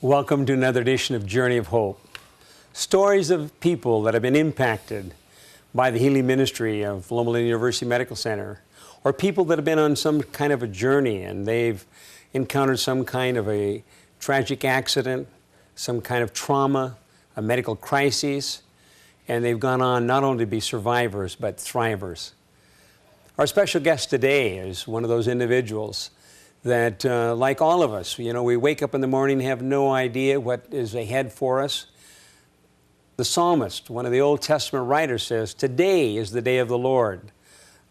Welcome to another edition of Journey of Hope. Stories of people that have been impacted by the healing ministry of Loma University Medical Center, or people that have been on some kind of a journey and they've encountered some kind of a tragic accident, some kind of trauma, a medical crisis, and they've gone on not only to be survivors, but thrivers. Our special guest today is one of those individuals that, like all of us, we wake up in the morning, have no idea what is ahead for us. The psalmist, one of the Old Testament writers, says, "Today is the day of the Lord.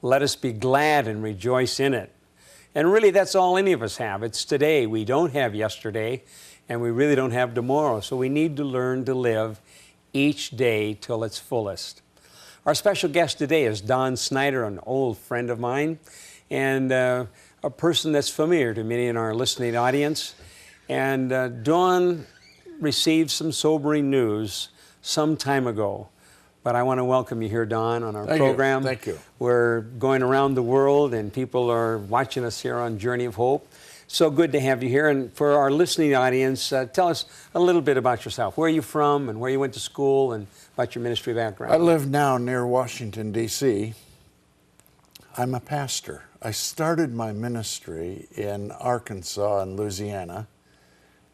Let us be glad and rejoice in it." And really, that's all any of us have. It's today. We don't have yesterday, and we really don't have tomorrow. So we need to learn to live each day till its fullest. Our special guest today is Don Snyder, an old friend of mine, and a person that's familiar to many in our listening audience. And Don received some sobering news some time ago. But I want to welcome you here, Don, on our program. Thank you. We're going around the world, and people are watching us here on Journey of Hope. So good to have you here. And for our listening audience, tell us a little bit about yourself. Where are you from, and where you went to school, and about your ministry background? I live now near Washington, D.C. I'm a pastor. I started my ministry in Arkansas and Louisiana,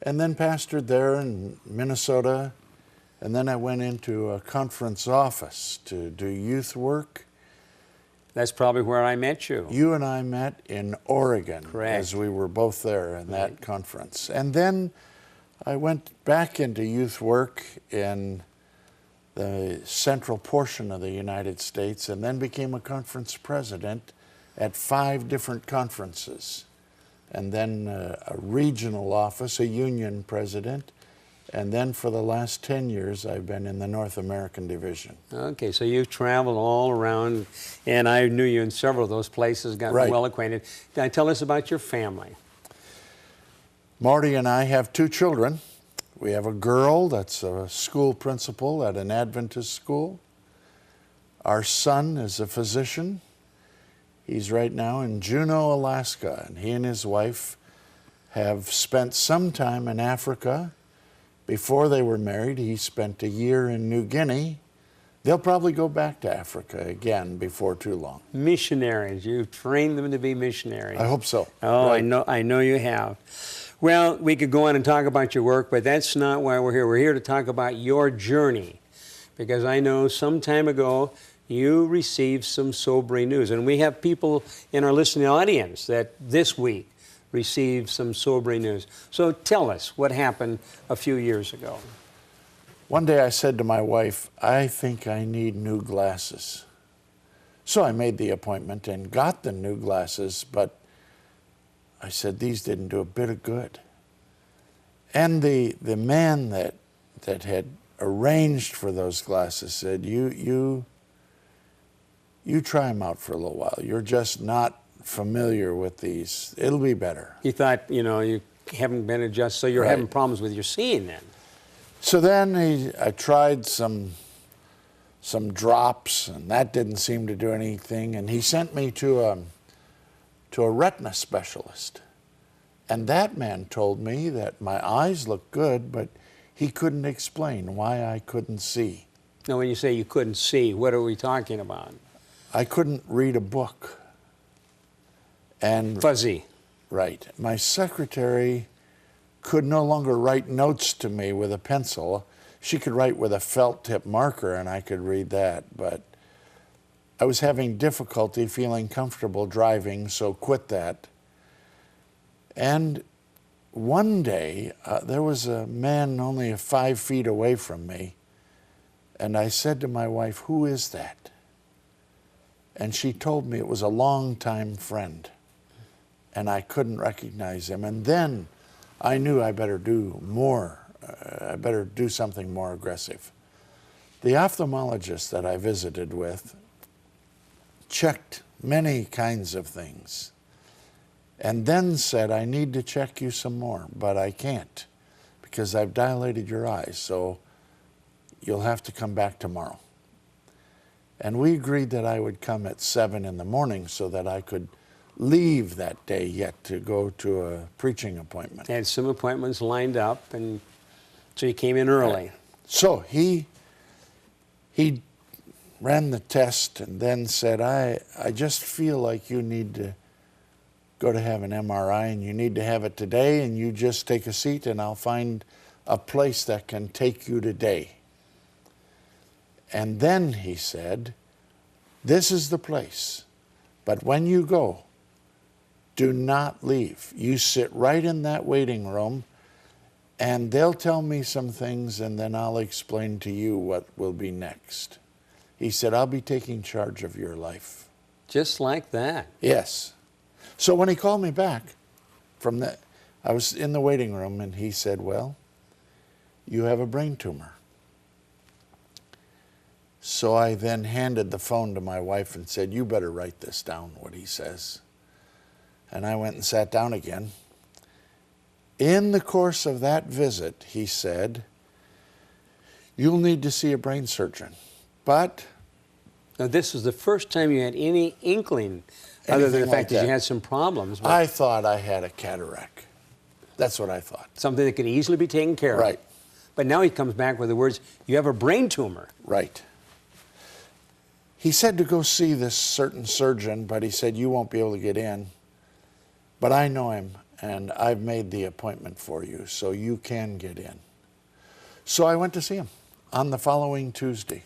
and then pastored there in Minnesota. And then I went into a conference office to do youth work. That's probably where I met you. You and I met in Oregon. Correct. As we were both there in that conference. And then I went back into youth work in the central portion of the United States, and then became a conference president at 5 different conferences. And then a regional office, a union president. And then for the last 10 years, I've been in the North American division. Okay, so you've traveled all around, and I knew you in several of those places, got well acquainted. Now, tell us about your family. Marty and I have 2 children. We have a girl that's a school principal at an Adventist school. Our son is a physician. He's right now in Juneau, Alaska, and he and his wife have spent some time in Africa. Before they were married, he spent a year in New Guinea. They'll probably go back to Africa again before too long. Missionaries. You've trained them to be missionaries. I hope so. Oh, right. I know you have. Well, we could go on and talk about your work, but that's not why we're here. We're here to talk about your journey, because I know some time ago you received some sobering news. And we have people in our listening audience that this week received some sobering news. So tell us what happened a few years ago. One day I said to my wife, "I think I need new glasses." So I made the appointment and got the new glasses, but I said these didn't do a bit of good. And the man that had arranged for those glasses said, you try them out for a little while. You're just not familiar with these. It'll be better. You thought, you haven't been adjusted, so you're having problems with your seeing then. So then I tried some drops, and that didn't seem to do anything. And he sent me to a retina specialist. And that man told me that my eyes looked good, but he couldn't explain why I couldn't see. Now, when you say you couldn't see, what are we talking about? I couldn't read a book. And fuzzy. Right. My secretary could no longer write notes to me with a pencil. She could write with a felt tip marker, and I could read that. But I was having difficulty feeling comfortable driving, so quit that. And one day, there was a man only 5 feet away from me, and I said to my wife, "Who is that?" And she told me it was a longtime friend. And I couldn't recognize him. And then I knew I better do more. I better do something more aggressive. The ophthalmologist that I visited with checked many kinds of things and then said, "I need to check you some more, but I can't because I've dilated your eyes, so you'll have to come back tomorrow." And we agreed that I would come at 7 in the morning so that I could leave that day yet to go to a preaching appointment. Had some appointments lined up, and So you came in early. So he ran the test and then said, I just feel like you need to go to have an MRI and you need to have it today, and you just take a seat and I'll find a place that can take you today. And then he said, this is the place, but when you go, do not leave. You sit right in that waiting room and they'll tell me some things and then I'll explain to you what will be next. He said, I'll be taking charge of your life. Just like that. Yes. So when he called me back from that, I was in the waiting room and he said, well, you have a brain tumor. So I then handed the phone to my wife and said, you better write this down, what he says. And I went and sat down again. In the course of that visit, he said, you'll need to see a brain surgeon. But now, this was the first time you had any inkling, other than the fact that you had some problems. I thought I had a cataract. That's what I thought. Something that could easily be taken care of. Right. But now he comes back with the words, you have a brain tumor. Right. He said to go see this certain surgeon, but he said, you won't be able to get in. But I know him, and I've made the appointment for you, so you can get in. So I went to see him on the following Tuesday.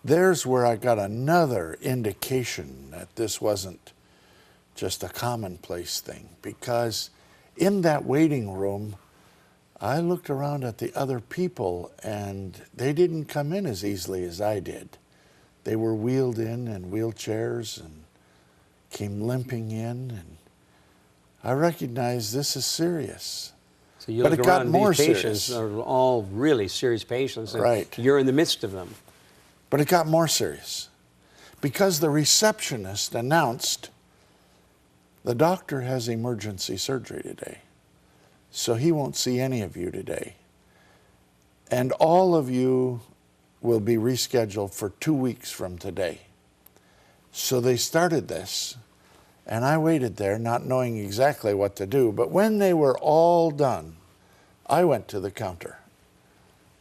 There's where I got another indication that this wasn't just a commonplace thing, because in that waiting room, I looked around at the other people and they didn't come in as easily as I did. They were wheeled in wheelchairs and came limping in, and I recognized this is serious. So you but look it around, got more these patients serious. are all really serious patients, and Right. you're in the midst of them. But it got more serious because the receptionist announced, the doctor has emergency surgery today, so he won't see any of you today. And all of you will be rescheduled for 2 weeks from today. So they started this, and I waited there not knowing exactly what to do. But when they were all done, I went to the counter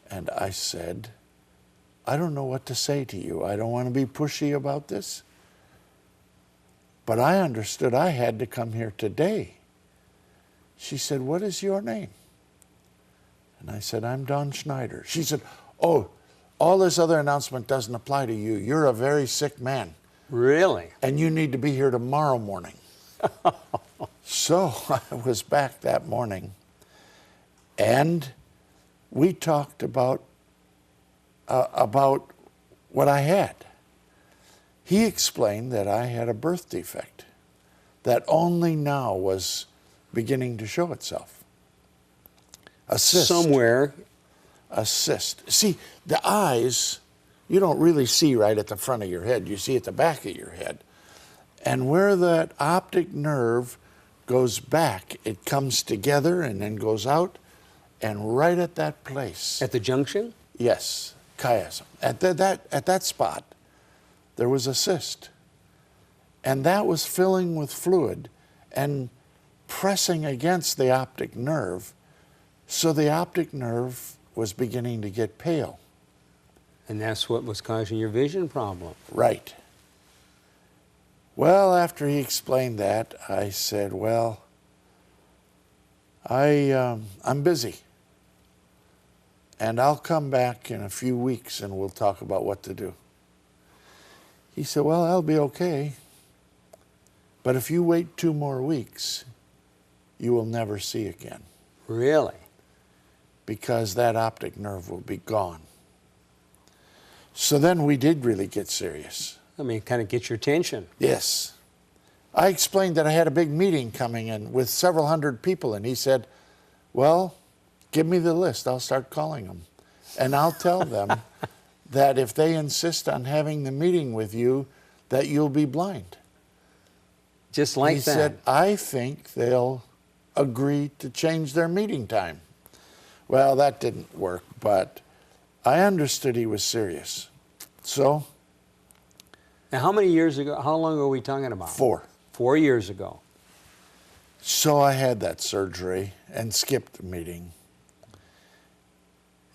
and I said, I don't know what to say to you. I don't want to be pushy about this. But I understood I had to come here today. She said, what is your name? And I said, I'm Don Schneider. She said, oh, all this other announcement doesn't apply to you. You're a very sick man. Really? And you need to be here tomorrow morning. So I was back that morning, and we talked about what I had. He explained that I had a birth defect that only now was beginning to show itself. A cyst. Somewhere. A cyst. See, the eyes, you don't really see right at the front of your head. You see at the back of your head. And where that optic nerve goes back, it comes together and then goes out, and right at that place. At the junction? Yes, chiasm. At that spot, there was a cyst. And that was filling with fluid and pressing against the optic nerve, so the optic nerve was beginning to get pale. And that's what was causing your vision problem. Right. Well, after he explained that, I said, well, I'm busy. And I'll come back in a few weeks and we'll talk about what to do. He said, well, that'll be okay. But if you wait 2 more weeks, you will never see again. Really? Because that optic nerve will be gone. So then we did really get serious. I mean, kind of get your attention. Yes. I explained that I had a big meeting coming in with several hundred people, and he said, well, give me the list. I'll start calling them. And I'll tell them that if they insist on having the meeting with you, that you'll be blind. Just like he that. He said, I think they'll agree to change their meeting time. Well, that didn't work, but I understood he was serious. So. Now, how many years ago, how long are we talking about? 4. 4 years ago. So I had that surgery and skipped the meeting.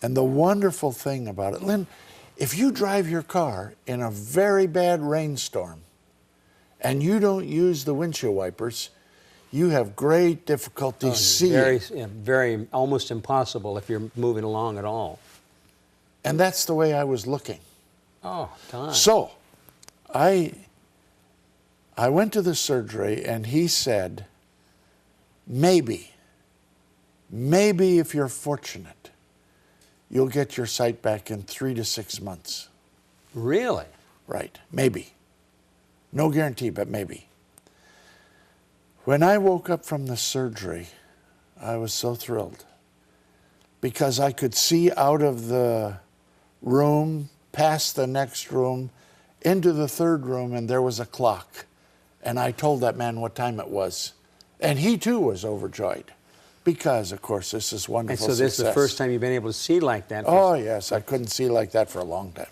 And the wonderful thing about it, Lynn, if you drive your car in a very bad rainstorm and you don't use the windshield wipers, you have great difficulty seeing. Very, almost impossible if you're moving along at all. And that's the way I was looking. Oh, Don. So I went to the surgery and he said, maybe if you're fortunate, you'll get your sight back in 3 to 6 months. Really? Right, maybe. No guarantee, but maybe. When I woke up from the surgery, I was so thrilled because I could see out of the room, past the next room, into the third room, and there was a clock. And I told that man what time it was. And he too was overjoyed because, of course, this is wonderful And so this is the first time you've been able to see like that? Oh, yes. I couldn't see like that for a long time.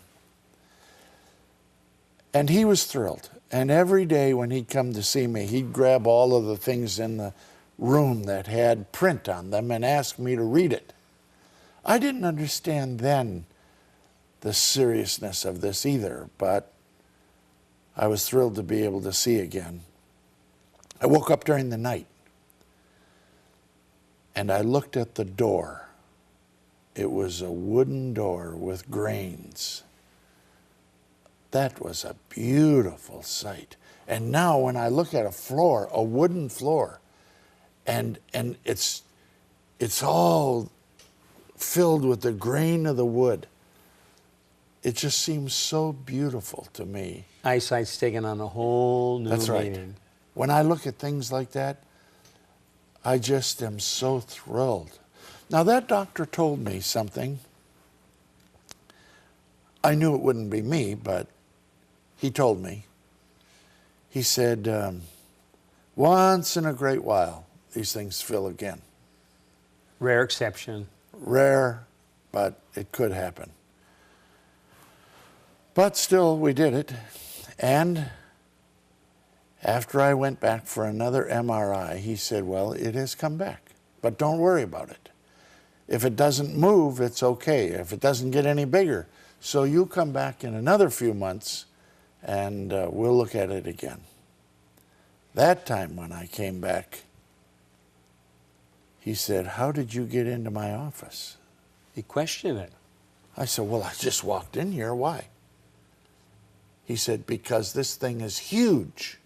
And he was thrilled. And every day when he'd come to see me, he'd grab all of the things in the room that had print on them and ask me to read it. I didn't understand then the seriousness of this either, but I was thrilled to be able to see again. I woke up during the night and I looked at the door. It was a wooden door with grains. That was a beautiful sight. And now when I look at a floor, a wooden floor, and it's all filled with the grain of the wood, it just seems so beautiful to me. Eyesight's taken on a whole new That's right. meaning. When I look at things like that, I just am so thrilled. Now that doctor told me something. I knew it wouldn't be me, but he told me. He said, once in a great while, these things fill again. Rare exception. Rare, but it could happen. But still, we did it. And after I went back for another MRI, he said, well, it has come back, but don't worry about it. If it doesn't move, it's okay. If it doesn't get any bigger, so you come back in another few months and we'll look at it again. That time when I came back, he said, how did you get into my office? He questioned it. I said, well, I just walked in here. Why? He said, because this thing is huge.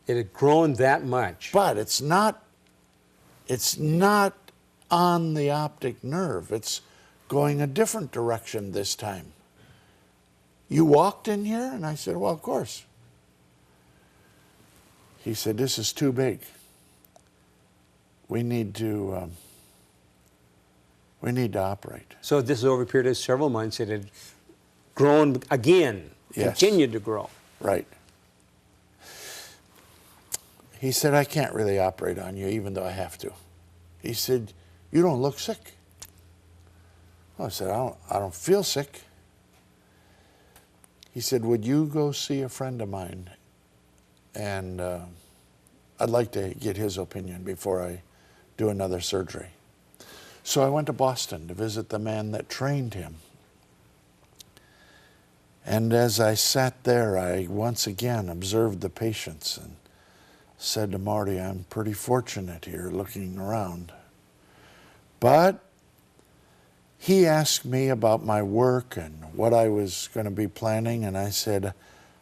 It had grown that much. But it's not on the optic nerve. It's going a different direction this time. You walked in here? And I said, well, of course. He said, this is too big. We need to operate. So this is over a period of several months. It had grown again, Yes. continued to grow. Right. He said, I can't really operate on you, even though I have to. He said, you don't look sick. Well, I said, I don't feel sick. He said, would you go see a friend of mine? And I'd like to get his opinion before I do another surgery. So I went to Boston to visit the man that trained him. And as I sat there, I once again observed the patients and said to Marty, I'm pretty fortunate here looking around. But he asked me about my work and what I was going to be planning, and I said,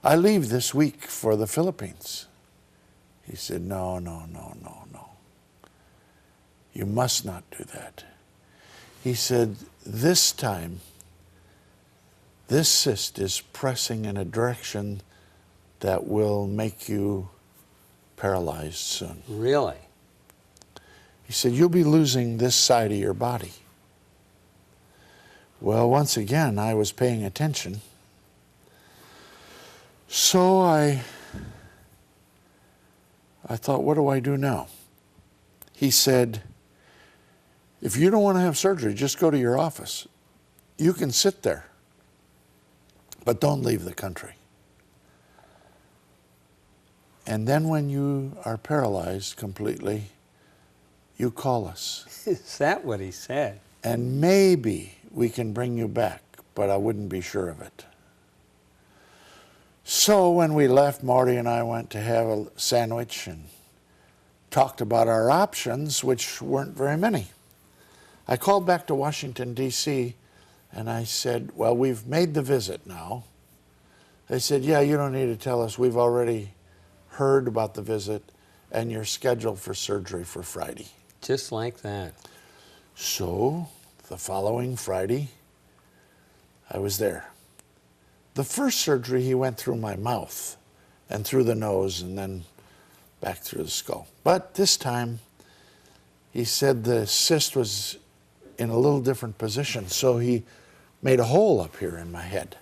I leave this week for the Philippines. He said, no. You must not do that. He said, this time, this cyst is pressing in a direction that will make you paralyzed soon. Really? He said, you'll be losing this side of your body. Well, once again, I was paying attention. So I thought, what do I do now? He said, if you don't want to have surgery, just go to your office. You can sit there, but don't leave the country. And then when you are paralyzed completely, you call us. Is that what he said? And maybe we can bring you back, but I wouldn't be sure of it. So when we left, Marty and I went to have a sandwich and talked about our options, which weren't very many. I called back to Washington, D.C., and I said, well, we've made the visit now. They said, yeah, you don't need to tell us. We've already heard about the visit, and you're scheduled for surgery for Friday. Just like that. So the following Friday, I was there. The first surgery, he went through my mouth and through the nose and then back through the skull. But this time, he said the cyst was in a little different position, so he made a hole up here in my head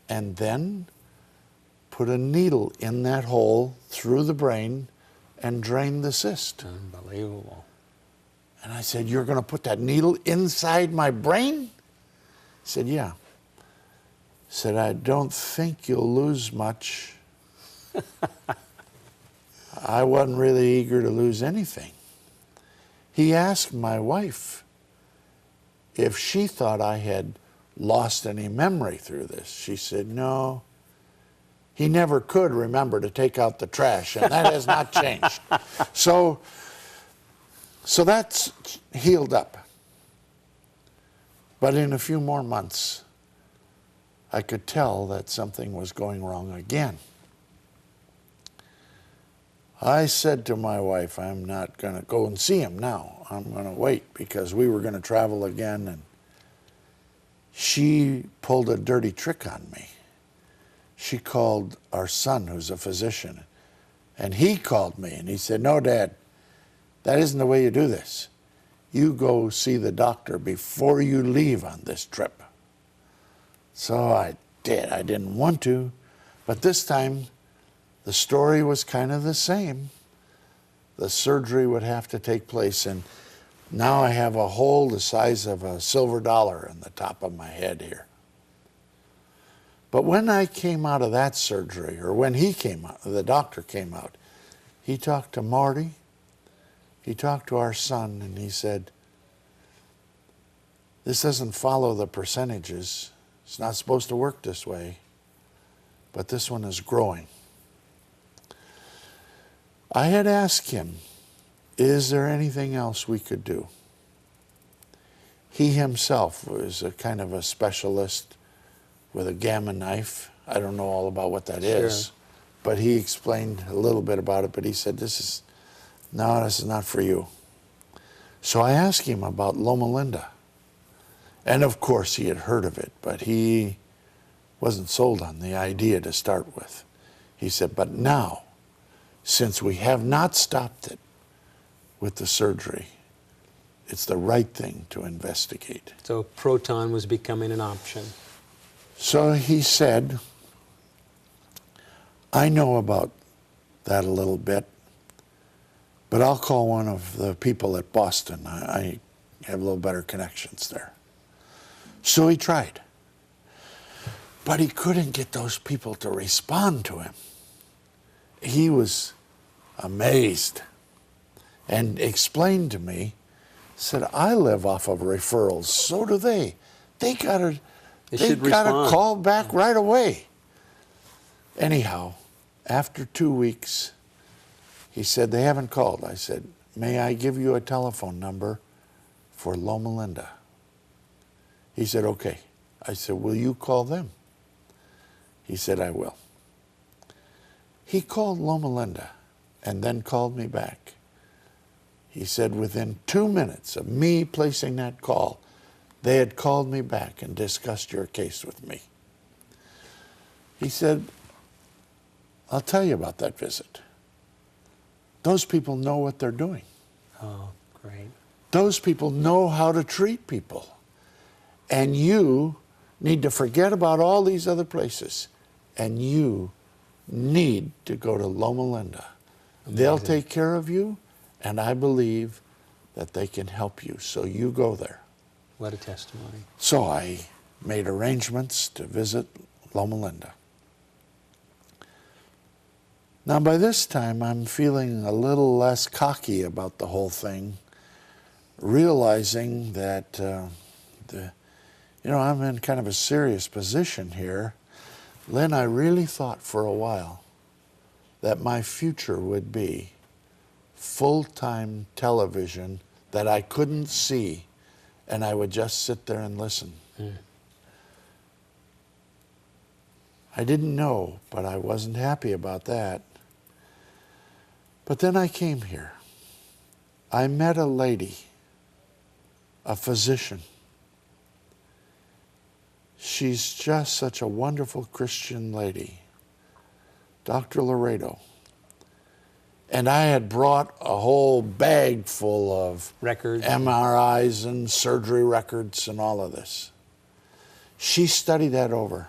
and then put a needle in that hole through the brain and drained the cyst. Unbelievable. And I said, you're going to put that needle inside my brain? He said, yeah. He said, I don't think you'll lose much. I wasn't really eager to lose anything. He asked my wife if she thought I had lost any memory through this. She said, no. He never could remember to take out the trash, and that has not changed. So that's healed up. But in a few more months, I could tell that something was going wrong again. I said to my wife, I'm not going to go and see him now. I'm going to wait, because we were going to travel again, and she pulled a dirty trick on me. She called our son, who's a physician, and he called me, and he said, no, Dad, that isn't the way you do this. You go see the doctor before you leave on this trip. So I did. I didn't want to, but this time the story was kind of the same. The surgery would have to take place, and now I have a hole the size of a silver dollar in the top of my head here. But when I came out of that surgery, or when he came out, the doctor came out, he talked to Marty, he talked to our son, and he said, this doesn't follow the percentages. It's not supposed to work this way, but this one is growing. I had asked him, is there anything else we could do? He himself was a kind of a specialist with a gamma knife. I don't know all about what that is, but he explained a little bit about it, but he said, this is not for you. So I asked him about Loma Linda. And of course he had heard of it, but he wasn't sold on the idea to start with. He said, but now, since we have not stopped it with the surgery, it's the right thing to investigate. So proton was becoming an option. So he said, I know about that a little bit, but I'll call one of the people at Boston. I have a little better connections there. So he tried, but he couldn't get those people to respond to him. He was amazed and explained to me, said, I live off of referrals, so do they. They got to call back right away. Anyhow, after 2 weeks, he said, they haven't called. I said, may I give you a telephone number for Loma Linda? He said, okay. I said, will you call them? He said, I will. He called Loma Linda and then called me back. He said within 2 minutes of me placing that call, they had called me back and discussed your case with me. He said, I'll tell you about that visit. Those people know what they're doing. Oh, great. Those people know how to treat people. And you need to forget about all these other places. And you need to go to Loma Linda. Amazing. They'll take care of you, and I believe that they can help you. So you go there. What a testimony. So I made arrangements to visit Loma Linda. Now, by this time, I'm feeling a little less cocky about the whole thing, realizing that, I'm in kind of a serious position here. Lynn, I really thought for a while that my future would be full-time television that I couldn't see, and I would just sit there and listen. I didn't know, but I wasn't happy about that. But then I came here. I met a lady, a physician. She's just such a wonderful Christian lady, Dr. Laredo. And I had brought a whole bag full of Records. MRIs and surgery records and all of this. She studied that over.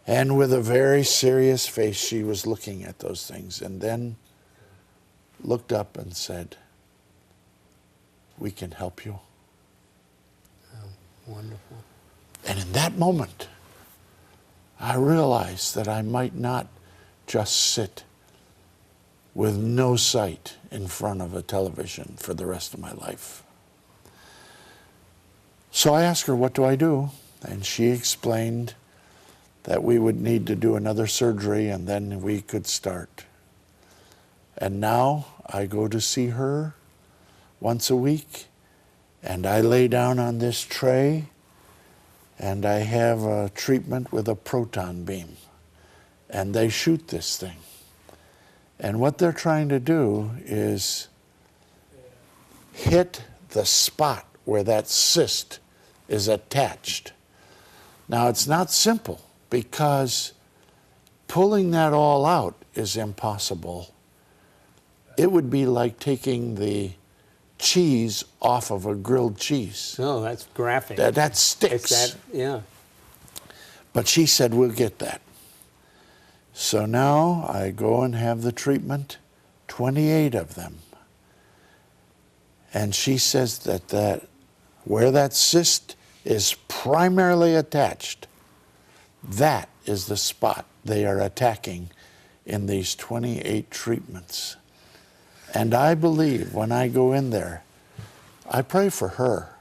And with a very serious face, she was looking at those things and then looked up and said, "We can help you." Oh, wonderful. And in that moment, I realized that I might not just sit with no sight in front of a television for the rest of my life. So I asked her, "What do I do?" And she explained that we would need to do another surgery and then we could start. And now I go to see her once a week, and I lay down on this tray and I have a treatment with a proton beam, and they shoot this thing. And what they're trying to do is hit the spot where that cyst is attached. Now, it's not simple, because pulling that all out is impossible. It would be like taking the cheese off of a grilled cheese. No, that's graphic. That sticks. It's that, yeah. But she said, "We'll get that." So now I go and have the treatment, 28 of them. And she says that where that cyst is primarily attached, that is the spot they are attacking in these 28 treatments. And I believe when I go in there, I pray for her.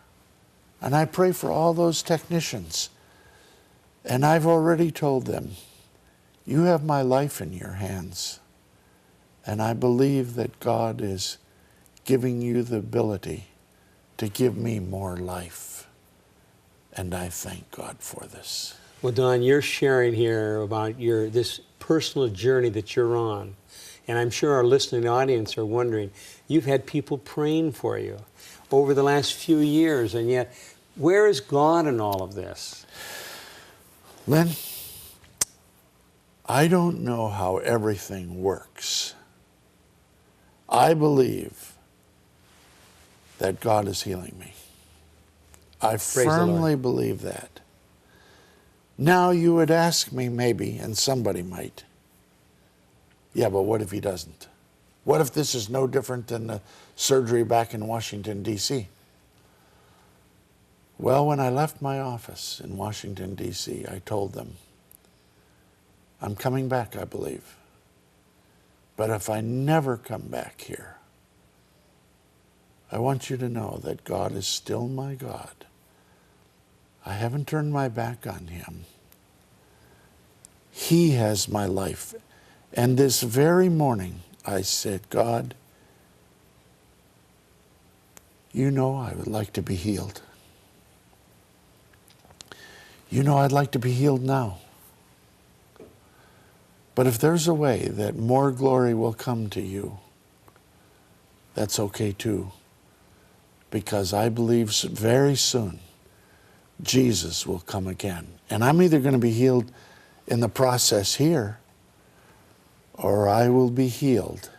And I pray for all those technicians. And I've already told them, "You have my life in your hands." And I believe that God is giving you the ability to give me more life. And I thank God for this. Well, Don, you're sharing here about this personal journey that you're on. And I'm sure our listening audience are wondering, you've had people praying for you over the last few years, and yet, where is God in all of this? Lynn, I don't know how everything works. I believe that God is healing me. I firmly believe that. Now you would ask me maybe, and somebody might, "Yeah, but what if he doesn't? What if this is no different than the surgery back in Washington, D.C.? Well, when I left my office in Washington, D.C., I told them, "I'm coming back, I believe. But if I never come back here, I want you to know that God is still my God. I haven't turned my back on him. He has my life." And this very morning, I said, "God, you know I would like to be healed. You know I'd like to be healed now. But if there's a way that more glory will come to you, that's okay too. Because I believe very soon Jesus will come again. And I'm either going to be healed in the process here, or I will be healed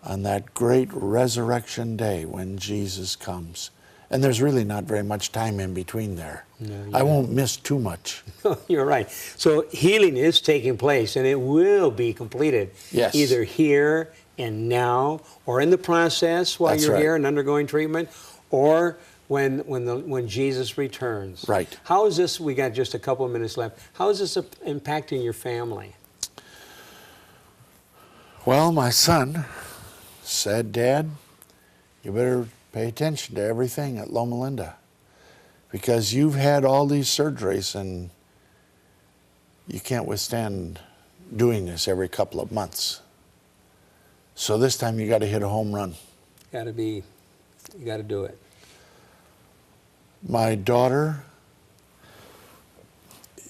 on that great resurrection day when Jesus comes." And there's really not very much time in between there. No, I won't miss too much. You're right. So healing is taking place, and it will be completed. Yes. Either here and now, or in the process while That's you're right. here and undergoing treatment, or when Jesus returns. Right. How is this, we got just a couple of minutes left, how is this impacting your family? Well, my son said, Dad, you better pay attention to everything at Loma Linda because you've had all these surgeries and you can't withstand doing this every couple of months. So this time you got to hit a home run. You got to do it. My daughter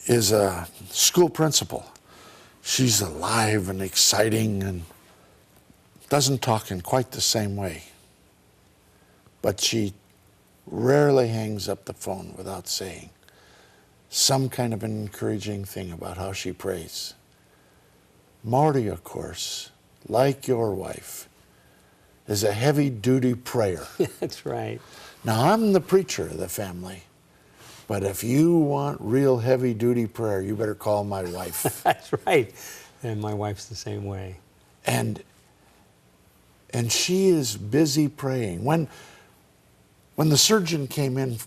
is a school principal. She's alive and exciting and doesn't talk in quite the same way. But she rarely hangs up the phone without saying some kind of an encouraging thing about how she prays. Marty, of course, like your wife, is a heavy-duty prayer. That's right. Now, I'm the preacher of the family, but if you want real heavy-duty prayer, you better call my wife. That's right. And my wife's the same way. And she is busy praying. When the surgeon came in,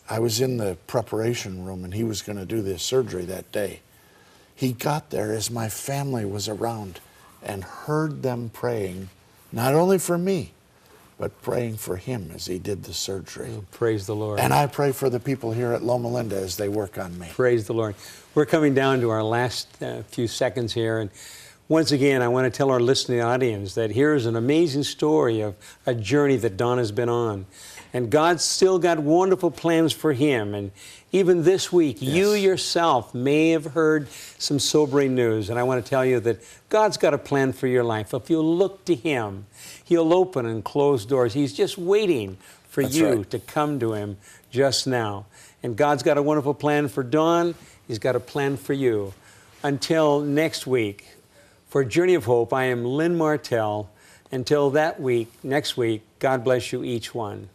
I was in the preparation room and he was going to do this surgery that day. He got there as my family was around and heard them praying, not only for me, but praying for him as he did the surgery. Oh, praise the Lord. And I pray for the people here at Loma Linda as they work on me. Praise the Lord. We're coming down to our last few seconds here. And once again, I want to tell our listening audience that here is an amazing story of a journey that Don has been on. And God's still got wonderful plans for him. And even this week, you yourself may have heard some sobering news. And I want to tell you that God's got a plan for your life. If you'll look to him, he'll open and close doors. He's just waiting for you to come to him just now. And God's got a wonderful plan for Dawn. He's got a plan for you. Until next week, for Journey of Hope, I am Lynn Martell. Until that week, next week, God bless you each one.